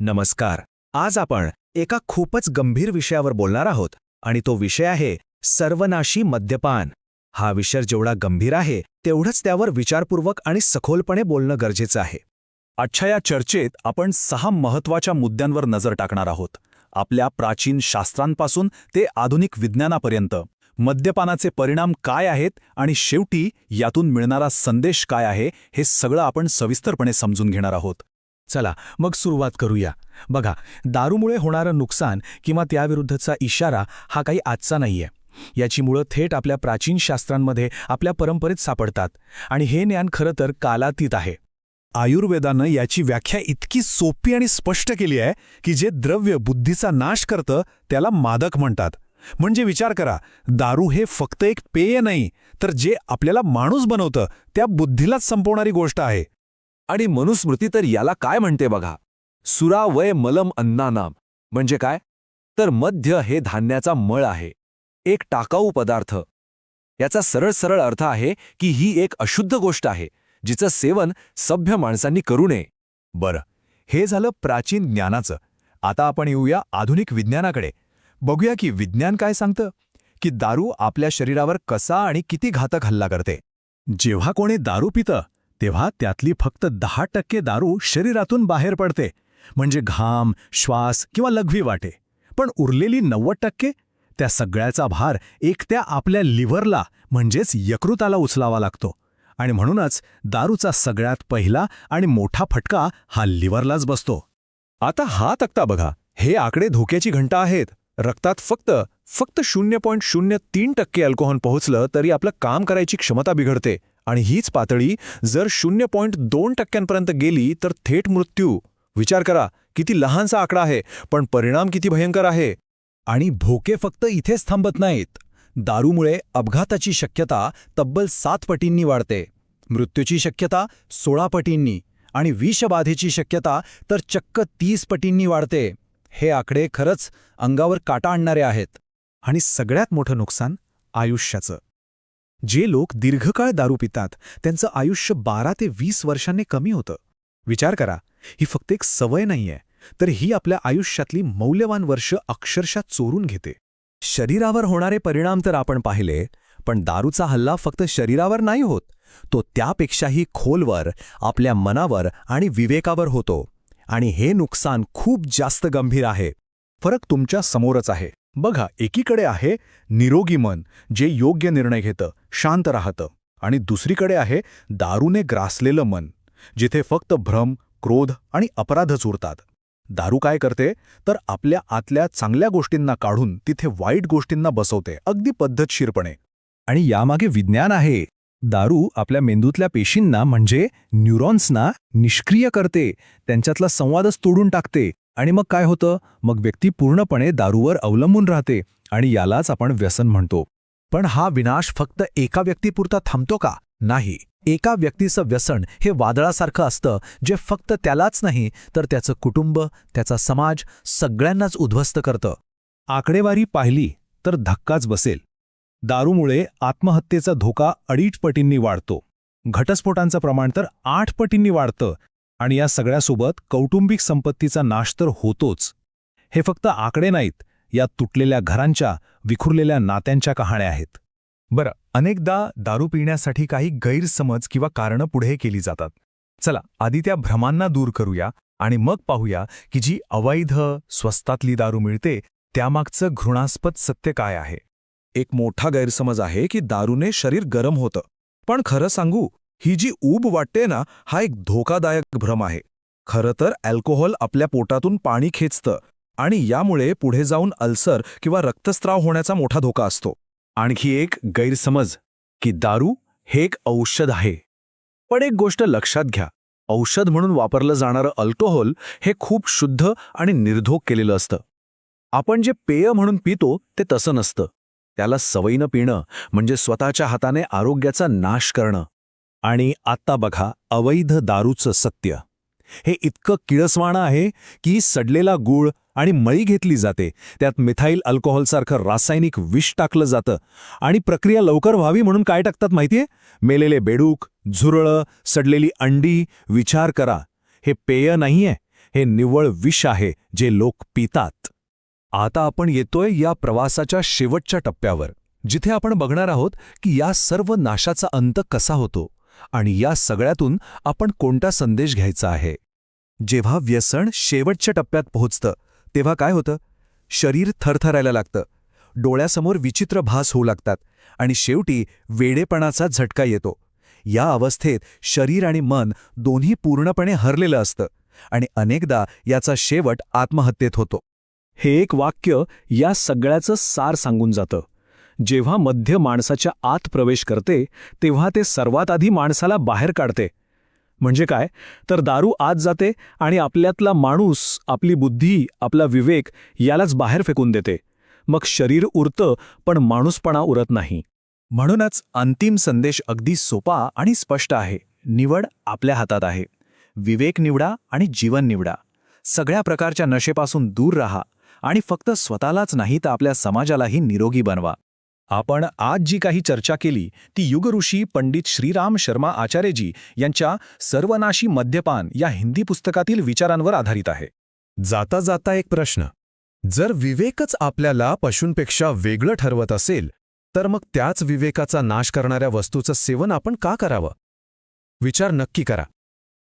नमस्कार. आज आपण एका खूपच गंभीर विषयावर बोलणार आहोत आणि तो विषय आहे सर्वनाशी मद्यपान. हा विषय जेवढा गंभीर आहे तेवढंच त्यावर विचारपूर्वक आणि सखोलपणे बोलणं गरजेचं आहे. आजच्या या चर्चेत आपण 6 महत्त्वाच्या मुद्द्यांवर नजर टाकणार आहोत. आपल्या प्राचीन शास्त्रांपासून ते आधुनिक विज्ञानापर्यंत मद्यपानाचे परिणाम काय आहेत आणि शेवटी यातून मिळणारा संदेश काय आहे हे सगळं आपण सविस्तरपणे समजून घेणार आहोत. चला मग सुरुवात करूया. बघा, दारूमुळे होणारं नुकसान किंवा त्याविरुद्धचा इशारा हा काही आजचा नाहीये. याची मुळं थेट आपल्या प्राचीन शास्त्रांमध्ये, आपल्या परंपरेत सापडतात आणि हे ज्ञान खरं तर कालातीत आहे. आयुर्वेदानं याची व्याख्या इतकी सोपी आणि स्पष्ट केली आहे की जे द्रव्य बुद्धीचा नाश करतं त्याला मादक म्हणतात. म्हणजे विचार करा, दारू हे फक्त एक पेय नाही, तर जे आपल्याला माणूस बनवतं त्या बुद्धीलाच संपवणारी गोष्ट आहे. आणि मनुस्मृती तर याला काय म्हणते बघा, सुरा वय मलम अन्नानाम. म्हणजे काय? तर मद्य हे धान्याचा मळ आहे, एक टाकाऊ पदार्थ. याचा सरळ सरळ अर्थ आहे की ही एक अशुद्ध गोष्ट आहे जिचं सेवन सभ्य माणसांनी करू नये. बरं, हे झालं प्राचीन ज्ञानाचं. आता आपण येऊया आधुनिक विज्ञानाकडे. बघूया की विज्ञान काय सांगतं की दारू आपल्या शरीरावर कसा आणि किती घातक हल्ला करते. जेव्हा कोणी दारू पितं तेव्हा त्यातली फक्त 10% दारू शरीरातून बाहेर पडते, म्हणजे घाम, श्वास किंवा लघवी वाटे. पण उरलेली 90% त्या सगळ्याचा भार एकट्या आपल्या लिव्हरला म्हणजेच यकृताला उचलावा लागतो. आणि म्हणूनच दारूचा सगळ्यात पहिला आणि मोठा फटका हा लिव्हरलाच बसतो. आता हा तक्ता बघा, हे आकडे धोक्याची घंटा आहेत. रक्तात फक्त 0.03% अल्कोहोल पोहोचलं तरी आपलं काम करायची क्षमता बिघडते. आणि हीच पातळी जर 0.2% गेली तर थेट मृत्यू. विचार करा, किती लहानसा आकडा आहे, पण परिणाम किती भयंकर आहे. आणि भोके फक्त इथेच थांबत नाहीत. दारूमुळे अपघाताची शक्यता तब्बल 7 पटींनी वाढते, मृत्यूची शक्यता 16 पटींनी आणि विषबाधेची शक्यता तर चक्क 30 पटींनी वाढते. हे आकडे खरंच अंगावर काटा आणणारे आहेत. आणि सगळ्यात मोठं नुकसान आयुष्याचं. जे लोक दीर्घकाळ दारू पितात त्यांचं आयुष्य 12 ते 20 वर्षांनी कमी होतं. विचार करा, ही फक्त एक सवय नाहीये, तर ही आपल्या आयुष्यातली मौल्यवान वर्ष अक्षरशः चोरून घेते. शरीरावर होणारे परिणाम तर आपण पाहिले, पण दारूचा हल्ला फक्त शरीरावर नाही होत, तो त्यापेक्षाही खोलवर आपल्या मनावर आणि विवेकावर होतो. आणि हे नुकसान खूप जास्त गंभीर आहे. फरक तुमच्या समोरच आहे. बघा, एकीकडे आहे निरोगी मन, जे योग्य निर्णय घेतं, शांत राहतं. आणि दुसरीकडे आहे दारूने ग्रासलेलं मन, जिथे फक्त भ्रम, क्रोध आणि अपराधच उरतात. दारू काय करते तर आपल्या आतल्या चांगल्या गोष्टींना काढून तिथे वाईट गोष्टींना बसवते, अगदी पद्धतशीरपणे. आणि यामागे विज्ञान आहे. दारू आपल्या मेंदूतल्या पेशींना म्हणजे न्यूरॉन्सना निष्क्रिय करते, त्यांच्यातला संवादच तोडून टाकते. आणि मग काय होतं? मग व्यक्ती पूर्णपणे दारूवर अवलंबून राहते आणि यालाच आपण व्यसन म्हणतो. पण हा विनाश फक्त एका व्यक्तीपुरता थांबतो का? नाही. एका व्यक्तीचं व्यसन हे वादळासारखं असतं, जे फक्त त्यालाच नाही तर त्याचं कुटुंब, त्याचा समाज सगळ्यांनाच उद्ध्वस्त करतं. आकडेवारी पाहिली तर धक्काच बसेल. दारूमुळे आत्महत्येचा धोका 2.5 पटींनी वाढतो, घटस्फोटांचं प्रमाण तर 8 पटींनी वाढतं. आणि या सगळ्यासोबत कौटुंबिक संपत्तीचा नाश तर होतोच. हे फक्त आकडे नाहीत, या तुटलेल्या घरांच्या, विखुरलेल्या नात्यांच्या कहाण्या आहेत. बरं, अनेकदा दारू पिण्यासाठी काही गैरसमज किंवा कारणं पुढे केली जातात. चला आधी त्या भ्रमांना दूर करूया आणि मग पाहूया की जी अवैध, स्वस्तातली दारू मिळते त्यामागचं घृणास्पद सत्य काय आहे. एक मोठा गैरसमज आहे की दारूने शरीर गरम होतं. पण खरं सांगू, ही जी ऊब वाटते ना, हा एक धोकादायक भ्रम आहे. खरं तर अल्कोहोल आपल्या पोटातून पाणी खेचतं आणि यामुळे पुढे जाऊन अल्सर किंवा रक्तस्राव होण्याचा मोठा धोका असतो. आणखी एक गैरसमज की दारू हे एक औषध आहे. पण एक गोष्ट लक्षात घ्या, औषध म्हणून वापरलं जाणारं अल्कोहोल हे खूप शुद्ध आणि निर्धोक केलेलं असतं. आपण जे पेय म्हणून पितो ते तसं नसतं. त्याला सवयीनं पिणं म्हणजे स्वतःच्या हाताने आरोग्याचा नाश करणं. आणि आत्ता बघा अवैध दारूचं सत्य. हे इतकं किळसवाणं आहे की सडलेला गूळ आणि मळी घेतली जाते, त्यात मिथाईल अल्कोहोलसारखं रासायनिक विष टाकलं जातं आणि प्रक्रिया लवकर व्हावी म्हणून काय टाकतात माहितीये? मेलेले बेडूक, झुरळं, सडलेली अंडी. विचार करा, हे पेय नाहीये, हे निव्वळ विष आहे जे लोक पितात. आता आपण येतोय या प्रवासाच्या शेवटच्या टप्प्यावर, जिथे आपण बघणार आहोत की या सर्व नाशाचा अंत कसा होतो आणि या सगळ्यातून आपण कोणता संदेश घ्यायचा आहे. जेव्हा व्यसन शेवटच्या टप्प्यात पोहोचतं तेव्हा काय होतं? शरीर थरथरायला लागतं, डोळ्यासमोर विचित्र भास होऊ लागतात आणि शेवटी वेडेपणाचा झटका येतो. या अवस्थेत शरीर आणि मन दोन्ही पूर्णपणे हरलेलं असतं आणि अनेकदा याचा शेवट आत्महत्येत होतो. हे एक वाक्य या सगळ्याचं सार सांगून जातं. जेव्हा मध्य माणसाच्या आत प्रवेश करते तेव्हा ते सर्वात आधी माणसाला बाहेर काढते. म्हणजे काय तर दारू आत जाते आणि आपल्यातला माणूस, आपली बुद्धी, आपला विवेक यालाच बाहेर फेकून देते. मग शरीर उरतं पण माणूसपणा उरत नाही. म्हणूनच अंतिम संदेश अगदी सोपा आणि स्पष्ट आहे. निवड आपल्या हातात आहे. विवेक निवडा आणि जीवन निवडा. सगळ्या प्रकारच्या नशेपासून दूर राहा आणि फक्त स्वतःलाच नाही तर आपल्या समाजालाही निरोगी बनवा. आपण आज जी काही चर्चा केली ती युगऋषी पंडित श्रीराम शर्मा आचार्यजी यांच्या सर्वनाशी मद्यपान या हिंदी पुस्तकातील विचारांवर आधारित आहे. जाता जाता एक प्रश्न. जर विवेकच आपल्याला पशूंपेक्षा वेगळं ठरवत असेल तर मग त्याच विवेकाचा नाश करणाऱ्या वस्तूचं सेवन आपण का करावं? विचार नक्की करा.